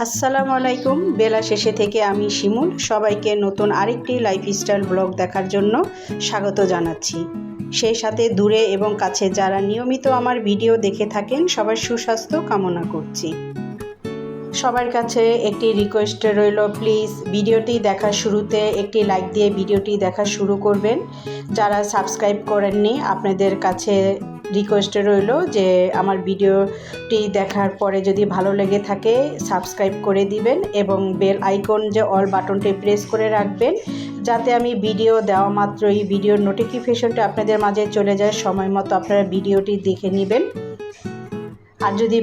আসসালামু আলাইকুম। বেলা শেষে থেকে আমি শিমুল সবাইকে নতুন আরেকটি লাইফস্টাইল ব্লগ দেখার জন্য স্বাগত জানাচ্ছি। সেই সাথে দূরে এবং কাছে যারা নিয়মিত আমার ভিডিও দেখে থাকেন সবার সুস্বাস্থ্য কামনা করছি। সবার কাছে একটি রিকোয়েস্ট রইল, প্লিজ ভিডিওটি দেখার শুরুতে একটি লাইক দিয়ে ভিডিওটি দেখা শুরু করবেন। যারা সাবস্ক্রাইব করেননি আপনাদের কাছে রিকোয়েস্ট রইল যে আমার ভিডিওটি দেখার পরে যদি ভালো লেগে থাকে সাবস্ক্রাইব করে দিবেন এবং বেল আইকন যে অল বাটনটি প্রেস করে রাখবেন, যাতে আমি ভিডিও দেওয়া মাত্রই ভিডিওর নোটিফিকেশনটা আপনাদের মাঝে চলে যায়, সময় মতো আপনারা ভিডিওটি দেখে নেবেন। আর যদি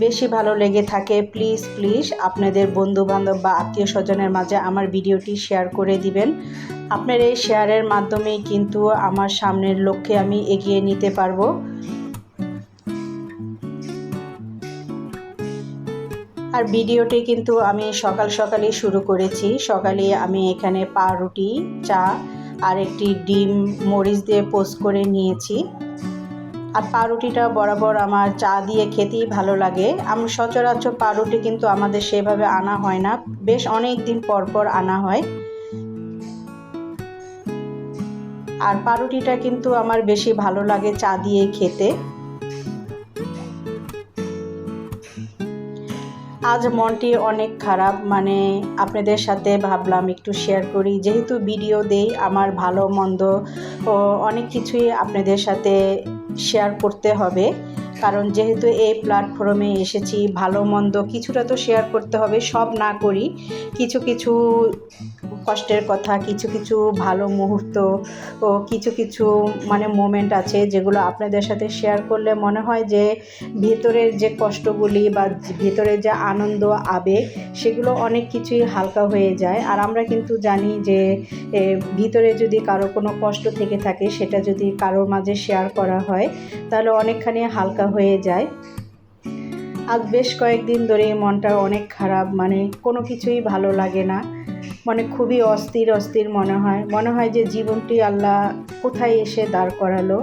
বেশি ভালো লেগে থাকে প্লিজ আপনাদের বন্ধুবান্ধব বা আত্মীয় স্বজনের মাঝে আমার ভিডিওটি শেয়ার করে দিবেন। আপনার এই শেয়ারের মাধ্যমেই কিন্তু আমার সামনের লক্ষ্যে আমি এগিয়ে নিতে পারবো। আর ভিডিওটি কিন্তু আমি সকালেই শুরু করেছি। সকালে আমি এখানে পাউরুটি, চা আর একটি ডিম মরিচ দিয়ে পোস্ট করে নিয়েছি। আর পাউরুটিটা বরাবর আমার চা দিয়ে খেতেই ভালো লাগে। আমি সচরাচর পাউরুটি কিন্তু আমাদের সেভাবে আনা হয় না, বেশ অনেক দিন পর আনা হয়। আর পাউরুটিটা কিন্তু আমার বেশি ভালো লাগে চা দিয়ে খেতে। আজ মনটি অনেক খারাপ, আপনাদের সাথে ভাবলাম একটু শেয়ার করি। যেহেতু ভিডিও দেই, আমার ভালো মন্দ ও অনেক কিছুই আপনাদের সাথে শেয়ার করতে হবে, কারণ যেহেতু এই প্ল্যাটফর্মে এসেছি ভালো মন্দ কিছুটা তো শেয়ার করতে হবে। সব না করি, কিছু কষ্টের কথা, কিছু ভালো মুহূর্ত ও কিছু মোমেন্ট আছে যেগুলো আপনাদের সাথে শেয়ার করলে মনে হয় যে ভেতরের যে কষ্টগুলি বা ভেতরের যে আনন্দ আবেগ সেগুলো অনেক কিছুই হালকা হয়ে যায়। আর আমরা কিন্তু জানি যে ভিতরে যদি কারো কোনো কষ্ট থেকে থাকে সেটা যদি কারোর মাঝে শেয়ার করা হয় তাহলে অনেকখানি হালকা হয়ে যায়। আজ বেশ কয়েকদিন ধরে মনটা অনেক খারাপ, কোনো কিছুই ভালো লাগে না, খুবই অস্থির মনে হয় যে জীবনটি আল্লাহ কোথায় এসে দাঁড় করালো।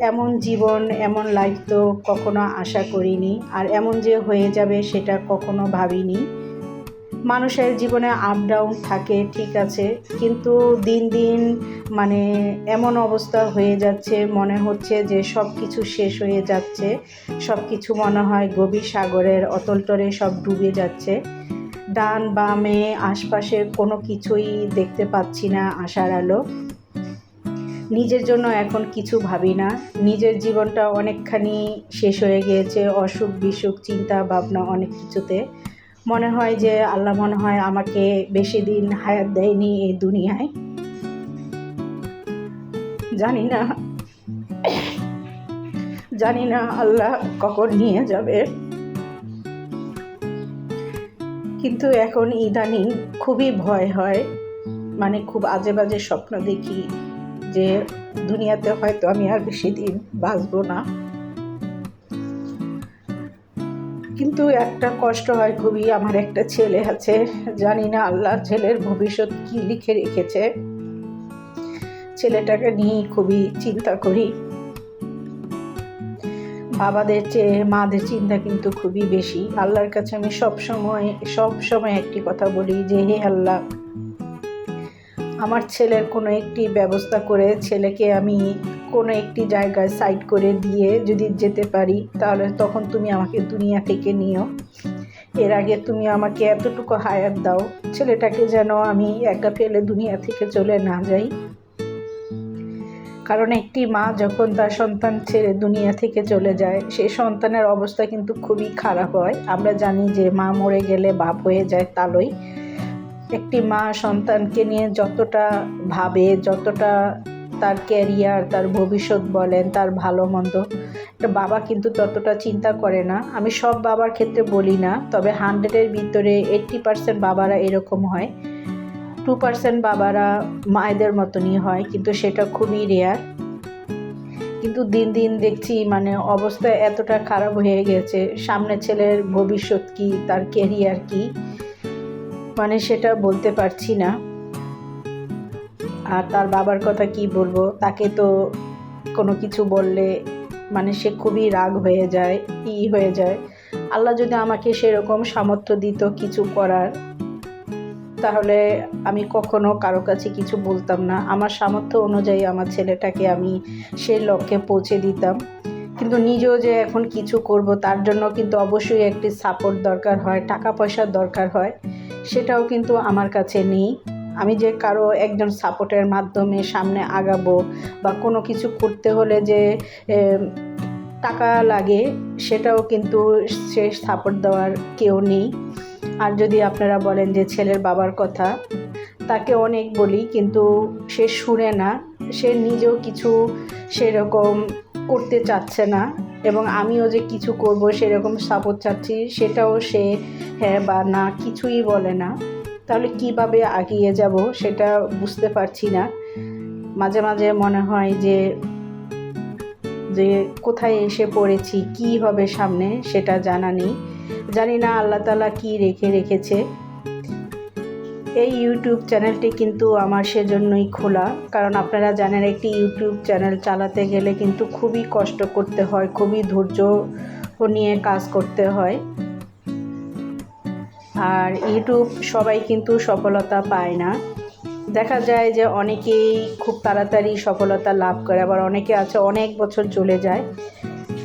এমন জীবন, এমন লাইফ তো কখনো আশা করিনি, আর এমন যে হয়ে যাবে সেটা কখনো ভাবিনি। মানুষের জীবনে আপ ডাউন থাকে, ঠিক আছে, কিন্তু দিন এমন অবস্থা হয়ে যাচ্ছে, মনে হচ্ছে যে সব কিছু শেষ হয়ে যাচ্ছে, সব কিছু মনে হয় গভীর সাগরের অতলতরে সব ডুবে যাচ্ছে। ডান বামে আশপাশে কোনো কিছুই দেখতে পাচ্ছি না আশার আলো। নিজের জন্য এখন কিছু ভাবি না, নিজের জীবনটা অনেকখানি শেষ হয়ে গিয়েছে অসুখ বিসুখ চিন্তা ভাবনা অনেক কিছুতে। মনে হয় যে আল্লাহ আমাকে বেশি দিন হায়াত দেয়নি এই দুনিয়ায়। জানি না আল্লাহ কখন নিয়ে যাবে, কিন্তু এখন ইদানিং খুবই ভয় হয়, খুব আজে বাজে স্বপ্ন দেখি যে দুনিয়াতে হয়তো আমি আর বেশি দিন বাঁচবো না। কিন্তু একটা কষ্ট হয় খুবই, আমার একটা ছেলে আছে, জানি না আল্লাহ ছেলের ভবিষ্যৎ কি লিখে রেখেছে। ছেলেটাকে নিয়ে খুবই চিন্তা করি। বাবাদের চেয়ে মাদের চিন্তা কিন্তু খুবই বেশি। আল্লাহর কাছে আমি সব সময় একটি কথা বলি যে হে আল্লাহ, আমার ছেলের কোনো একটি ব্যবস্থা করে ছেলেকে আমি কোনো একটি জায়গায় সাইড করে দিয়ে যদি যেতে পারি তাহলে তখন তুমি আমাকে দুনিয়া থেকে নিও। এর আগে তুমি আমাকে এতটুকু হায়াত দাও, ছেলেটাকে যেন আমি একা ফেলে দুনিয়া থেকে চলে না যাই। কারণ একটি মা যখন তার সন্তান ছেড়ে দুনিয়া থেকে চলে যায় সেই সন্তানের অবস্থা কিন্তু খুবই খারাপ হয়। আমরা জানি যে মা মরে গেলে বাপ হয়ে যায় তালই। একটি মা সন্তানকে নিয়ে যতটা ভাবে, যতটা তার ক্যারিয়ার, তার ভবিষ্যৎ বলেন, তার ভালো মন্দ, একটা বাবা কিন্তু ততটা চিন্তা করে না। আমি সব বাবার ক্ষেত্রে বলি না, তবে 100-এর ভিতরে 80% বাবারা এরকম হয়, 2% বাবারা মায়েদের মতনই হয়, কিন্তু সেটা খুবই রেয়ার। কিন্তু দিন দেখছি অবস্থা এতটা খারাপ হয়ে গেছে, সামনে ছেলের ভবিষ্যৎ কি, তার ক্যারিয়ার কি, সেটা বলতে পারছি না। আর তার বাবার কথা কি বলবো, তাকে তো কোনো কিছু বললে সে খুবই রাগ হয়ে যায়, হয়ে যায়। আল্লাহ যদি আমাকে সেরকম সামর্থ্য দিত কিছু করার, তাহলে আমি কখনো কারো কাছে কিছু বলতাম না। আমার সামর্থ্য অনুযায়ী আমার ছেলেটাকে আমি সেই লক্ষ্যে পৌঁছে দিতাম। কিন্তু নিজেও যে এখন কিছু করব, তার জন্য কিন্তু অবশ্যই একটি সাপোর্ট দরকার হয়, টাকা পয়সার দরকার হয়। সেটাও কিন্তু আমার কাছে নেই। আমি যে কারো একজন সাপোর্টের মাধ্যমে সামনে আগাবো বা কোনো কিছু করতে হলে যে টাকা লাগে, সেটাও কিন্তু সে সাপোর্ট দেওয়ার কেউ নেই। আর যদি আপনারা বলেন যে ছেলের বাবার কথা, তাকে অনেক বলি কিন্তু সে শুনে না। সে নিজেও কিছু সেরকম করতে চাচ্ছে না, এবং আমিও যে কিছু করব সেরকম সাপোর্ট চাচ্ছি, সেটাও সে হ্যাঁ বা না কিছুই বলে না। তাহলে কিভাবে এগিয়ে যাব সেটা বুঝতে পারছি না। মাঝে মাঝে মনে হয় যে কোথায় এসে পড়েছি, কি হবে সামনে সেটা জানা নেই। জানি না আল্লাহ তাআলা কি রেখেছে। এই ইউটিউব চ্যানেলটি কিন্তু আমার সেজন্যই খোলা, কারণ আপনারা জানেন একটি ইউটিউব চ্যানেল চালাতে গেলে কিন্তু খুবই কষ্ট করতে হয়, খুবই ধৈর্য নিয়ে কাজ করতে হয়। আর ইউটিউব সবাই কিন্তু সফলতা পায় না। দেখা যায় যে অনেকেই খুব তাড়াতাড়ি সফলতা লাভ করে, আবার অনেকে আছে অনেক বছর চলে যায়।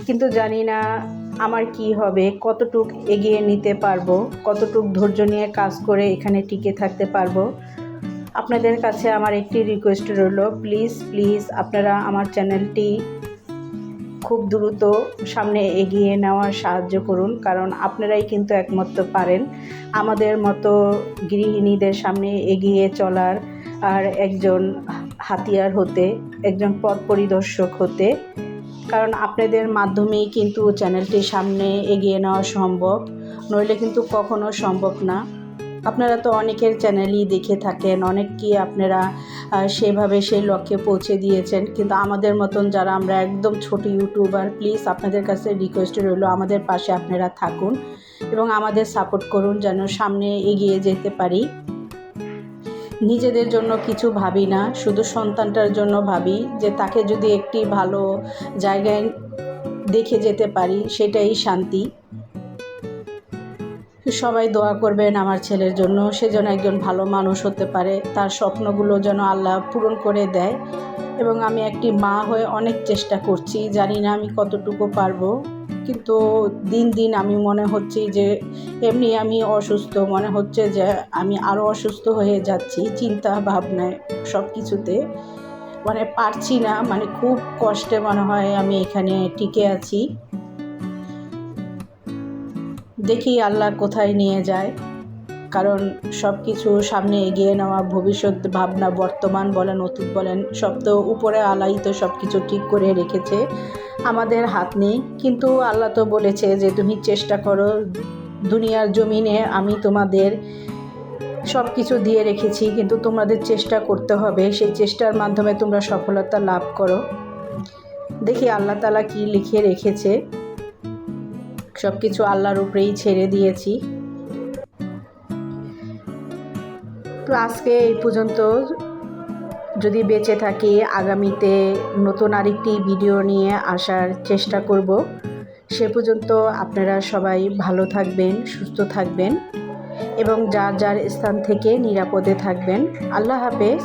কিন্তু জানি না আমার কি হবে, কতটুক এগিয়ে নিতে পারবো, কতটুক ধৈর্য নিয়ে কাজ করে এখানে টিকে থাকতে পারবো। আপনাদের কাছে আমার একটি রিকোয়েস্ট রইল, প্লিজ আপনারা আমার চ্যানেলটি খুব দ্রুত সামনে এগিয়ে নেওয়ার সাহায্য করুন, কারণ আপনারাই কিন্তু একমাত্র পারেন আমাদের মতো গৃহিণীদের সামনে এগিয়ে চলার, আর একজন হাতিয়ার হতে, একজন পথ পরিদর্শক হতে। কারণ আপনাদের মাধ্যমেই কিন্তু চ্যানেলটি সামনে এগিয়ে নেওয়া সম্ভব, নইলে কিন্তু কখনো সম্ভব না। আপনারা তো অনেকের চ্যানেলই দেখে থাকেন, অনেককে আপনারা সেভাবে সেই লক্ষ্যে পৌঁছে দিয়েছেন, কিন্তু আমাদের মতন যারা আমরা একদম ছোট ইউটিউবার, প্লিজ আপনাদের কাছে রিকোয়েস্ট রইল আমাদের পাশে আপনারা থাকুন এবং আমাদের সাপোর্ট করুন যেন সামনে এগিয়ে যেতে পারি। নিজেদের জন্য কিছু ভাবি না, শুধু সন্তানটার জন্য ভাবি যে তাকে যদি একটি ভালো জায়গায় দেখে যেতে পারি, সেটাই শান্তি। সবাই দোয়া করবেন আমার ছেলের জন্য, সে যেন একজন ভালো মানুষ হতে পারে, তার স্বপ্নগুলো যেন আল্লাহ পূরণ করে দেয়। এবং আমি একটি মা হয়ে অনেক চেষ্টা করছি, জানি না আমি কতটুকু পারবো, কিন্তু দিন দিন আমি মনে হচ্ছে যে এমনি আমি অসুস্থ, মনে হচ্ছে যে আমি আরও অসুস্থ হয়ে যাচ্ছি চিন্তা ভাবনায়, সব কিছুতে মানে পারছি না, মানে খুব কষ্টে মনে হয় আমি এখানে টিকে আছি। দেখি আল্লাহ কোথায় নিয়ে যায়, কারণ সব কিছু সামনে এগিয়ে নেওয়া, ভবিষ্যৎ ভাবনা, বর্তমান বলেন অতীত বলেন, সব তো উপরে আল্লাহই তো সব কিছু ঠিক করে রেখেছে, আমাদের হাত নেই। কিন্তু আল্লাহ তো বলেছে যে তুমি চেষ্টা করো, দুনিয়ার জমিনে আমি তোমাদের সব কিছু দিয়ে রেখেছি, কিন্তু তোমাদের চেষ্টা করতে হবে, সেই চেষ্টার মাধ্যমে তোমরা সফলতা লাভ করো। দেখি আল্লাহ তাআলা কি লিখে রেখেছে, সব কিছু আল্লাহর উপরেই ছেড়ে দিয়েছি। তো আজকে এই পর্যন্ত, যদি বেঁচে থাকি আগামীতে নতুন আরেকটি ভিডিও নিয়ে আসার চেষ্টা করব। সে পর্যন্ত আপনারা সবাই ভালো থাকবেন, সুস্থ থাকবেন এবং যার যার স্থান থেকে নিরাপদে থাকবেন। আল্লাহ হাফেজ।